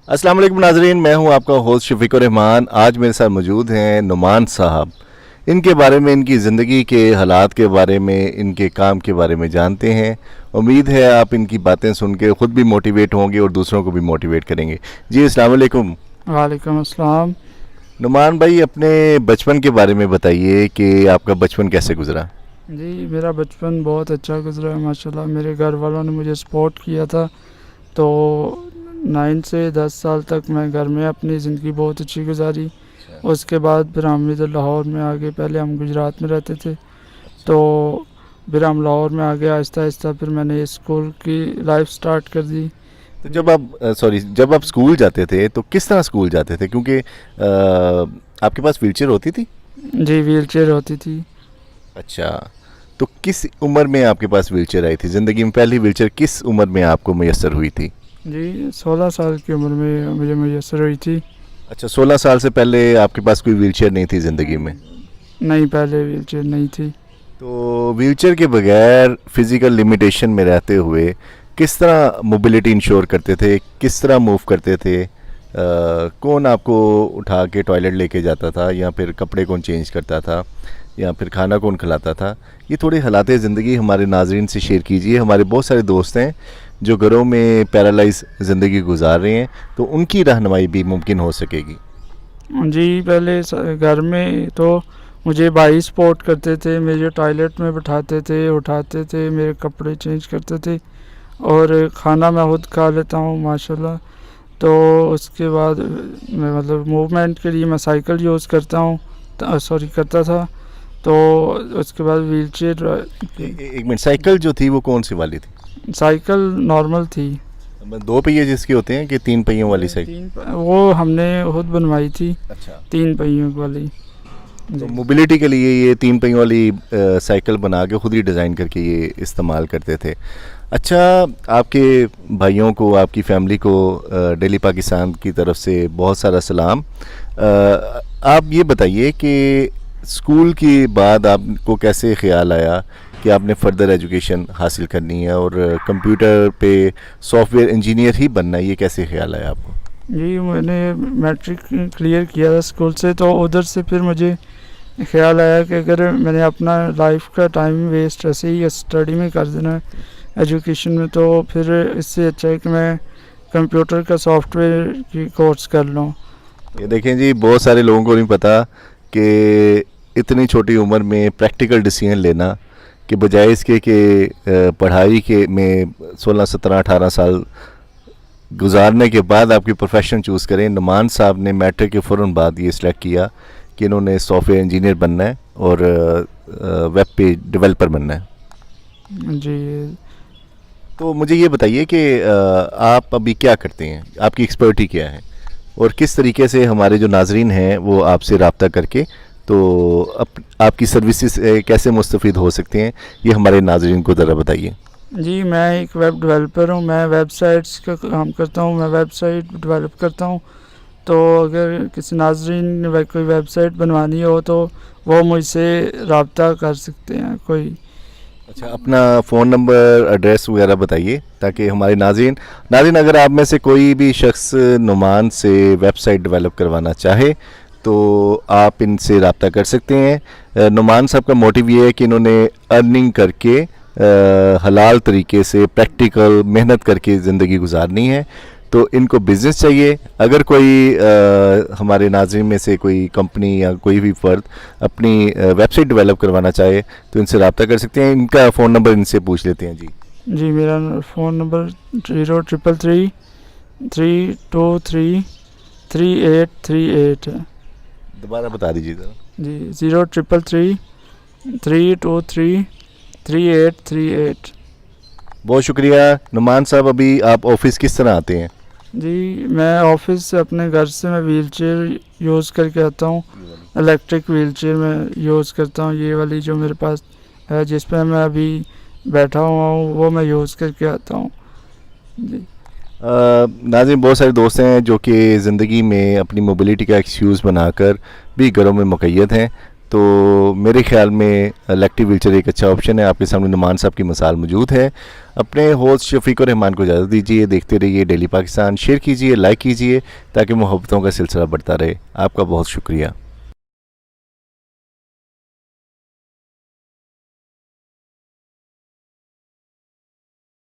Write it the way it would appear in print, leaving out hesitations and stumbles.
अस्सलाम वालेकुम नाजरीन, मैं हूं आपका होस्ट शफीकुर रहमान। आज मेरे साथ मौजूद हैं नुमान साहब। इनके बारे में, इनकी ज़िंदगी के हालात के बारे में, इनके काम के बारे में जानते हैं। उम्मीद है आप इनकी बातें सुन के ख़ुद भी मोटिवेट होंगे और दूसरों को भी मोटिवेट करेंगे। जी अस्सलाम वालेकुम। वालेकुम अस्सलाम। नुमान भाई, अपने बचपन के बारे में बताइए कि आपका बचपन कैसे गुजरा। जी, मेरा बचपन बहुत अच्छा गुजरा है माशाल्लाह। मेरे घर वालों ने मुझे सपोर्ट किया था, तो 9 से 10 साल तक मैं घर में अपनी ज़िंदगी बहुत अच्छी गुजारी। उसके बाद फिर हम इधर लाहौर में आ गए। पहले हम गुजरात में रहते थे, तो फिर हम लाहौर में आ गए। आहिस्ता आहिस्ता फिर मैंने स्कूल की लाइफ स्टार्ट कर दी। तो जब आप स्कूल जाते थे तो किस तरह स्कूल जाते थे, क्योंकि आपके पास व्हीलचेयर होती थी। जी, व्हील चेयर होती थी। अच्छा, तो किस उम्र में आपके पास व्हीलचेयर आई थी? ज़िंदगी में पहली व्हीलचेयर किस उम्र में आपको मैसर हुई थी? जी, 16 साल की उम्र में मुझे मैसर हुई थी। अच्छा, 16 साल से पहले आपके पास कोई व्हीलचेयर नहीं थी ज़िंदगी में। नहीं, पहले व्हील चेयर नहीं थी। तो व्हीलचेयर के बगैर फिज़िकल लिमिटेशन में रहते हुए किस तरह मोबिलिटी इंश्योर करते थे, किस तरह मूव करते थे? कौन आपको उठा के टॉयलेट लेके जाता था, या फिर कपड़े कौन चेंज करता था, या फिर खाना कौन खिलाता था? ये थोड़े हालात ज़िंदगी हमारे नाजरीन से शेयर कीजिए। हमारे बहुत सारे दोस्त हैं जो घरों में पैरालाइज ज़िंदगी गुजार रहे हैं, तो उनकी रहनुमाई भी मुमकिन हो सकेगी। जी, पहले घर में तो मुझे भाई सपोर्ट करते थे। मुझे टॉयलेट में बिठाते थे, उठाते थे, मेरे कपड़े चेंज करते थे, और खाना मैं खुद खा लेता हूँ माशाल्लाह। तो उसके बाद मैं मतलब मूवमेंट के लिए मैं साइकिल यूज़ करता हूँ, करता था। तो उसके बाद व्हील चेयर। एक मिनट, साइकिल जो थी वो कौन सी वाली थी? साइकिल नॉर्मल थी। दो पहिए जिसके होते हैं कि तीन पहियों वाली साइकिल? वो हमने खुद बनवाई थी, अच्छा, 3 पहियों वाली। तो जी। मोबिलिटी के लिए ये तीन पहियों वाली साइकिल बना के खुद ही डिज़ाइन करके ये इस्तेमाल करते थे। अच्छा, आपके भाइयों को, आपकी फैमिली को डेली पाकिस्तान की तरफ से बहुत सारा सलाम। आप ये बताइए कि स्कूल के बाद आपको कैसे ख्याल आया कि आपने फ़र्दर एजुकेशन हासिल करनी है और कंप्यूटर पे सॉफ्टवेयर इंजीनियर ही बनना है? ये कैसे ख्याल आया आपको? जी, मैंने मैट्रिक क्लियर किया था स्कूल से, तो उधर से फिर मुझे ख्याल आया कि अगर मैंने अपना लाइफ का टाइम वेस्ट ऐसे ही स्टडी में कर देना है, एजुकेशन में, तो फिर इससे अच्छा है कि मैं कंप्यूटर का सॉफ्टवेयर की कोर्स कर लूँ। ये देखें जी, बहुत सारे लोगों को नहीं पता कि इतनी छोटी उम्र में प्रैक्टिकल डिसीजन लेना कि बजाय इसके कि पढ़ाई के में 16 17 18 साल गुजारने के बाद आपकी प्रोफेशन चूज़ करें। नुमान साहब ने मैट्रिक के फ़ौरन बाद ये सिलेक्ट किया कि इन्होंने सॉफ्टवेयर इंजीनियर बनना है और वेब पेज डेवलपर बनना है। जी। तो मुझे ये बताइए कि आप अभी क्या करते हैं, आपकी एक्सपर्टी क्या है, और किस तरीके से हमारे जो नाजरीन हैं वो आपसे रब्ता करके तो आपकी सर्विसेज से कैसे मुस्तफ़ीद हो सकते हैं, ये हमारे नाजरीन को ज़रा बताइए। जी, मैं एक वेब डेवलपर हूँ। मैं वेबसाइट्स का काम करता हूँ, मैं वेबसाइट डेवलप करता हूँ। तो अगर किसी नाज़रीन ने कोई वेबसाइट बनवानी हो तो वो मुझसे रब्ता कर सकते हैं कोई। अच्छा, अपना फ़ोन नंबर, एड्रेस वगैरह बताइए ताकि हमारे नाज़रीन नाज़रीन अगर आप में से कोई भी शख्स नुमान से वेबसाइट डेवलप करवाना चाहे तो आप इनसे रब्ता कर सकते हैं। नुमान साहब का मोटिव ये है कि इन्होंने अर्निंग करके हलाल तरीके से प्रैक्टिकल मेहनत करके ज़िंदगी गुजारनी है। तो इनको बिज़नेस चाहिए। अगर कोई हमारे नाज़रीन में से कोई कंपनी या कोई भी फ़र्द अपनी वेबसाइट डेवलप करवाना चाहे तो इनसे रब्ता कर सकते हैं। इनका फ़ोन नंबर इनसे पूछ लेते हैं। जी जी, मेरा फ़ोन नंबर 033332333838 है। दोबारा बता दीजिए ज़रा। जी, 033332333838। बहुत शुक्रिया नुमान साहब। अभी आप ऑफिस किस तरह आते हैं? जी, मैं ऑफिस से अपने घर से मैं व्हील चेयर यूज़ करके आता हूँ। इलेक्ट्रिक व्हील चेयर मैं यूज़ करता हूँ। ये वाली जो मेरे पास है, जिस पर मैं अभी बैठा हुआ हूँ, वो मैं यूज़ करके आता हूँ। जी। नाज़रीन, बहुत सारे दोस्त हैं जो कि ज़िंदगी में अपनी मोबिलिटी का एक्सक्यूज़ बनाकर भी घरों में मुक़य्यद हैं। تو میرے خیال میں الیکٹرک ویل چیئر ایک اچھا آپشن ہے. آپ کے سامنے نعمان صاحب کی مثال موجود ہے. اپنے ہوسٹ شفیق الرحمان کو اجازت دیجیے. دیکھتے رہیے ڈیلی پاکستان. شیئر کیجیے, لائک کیجیے تاکہ محبتوں کا سلسلہ بڑھتا رہے. آپ کا بہت شکریہ.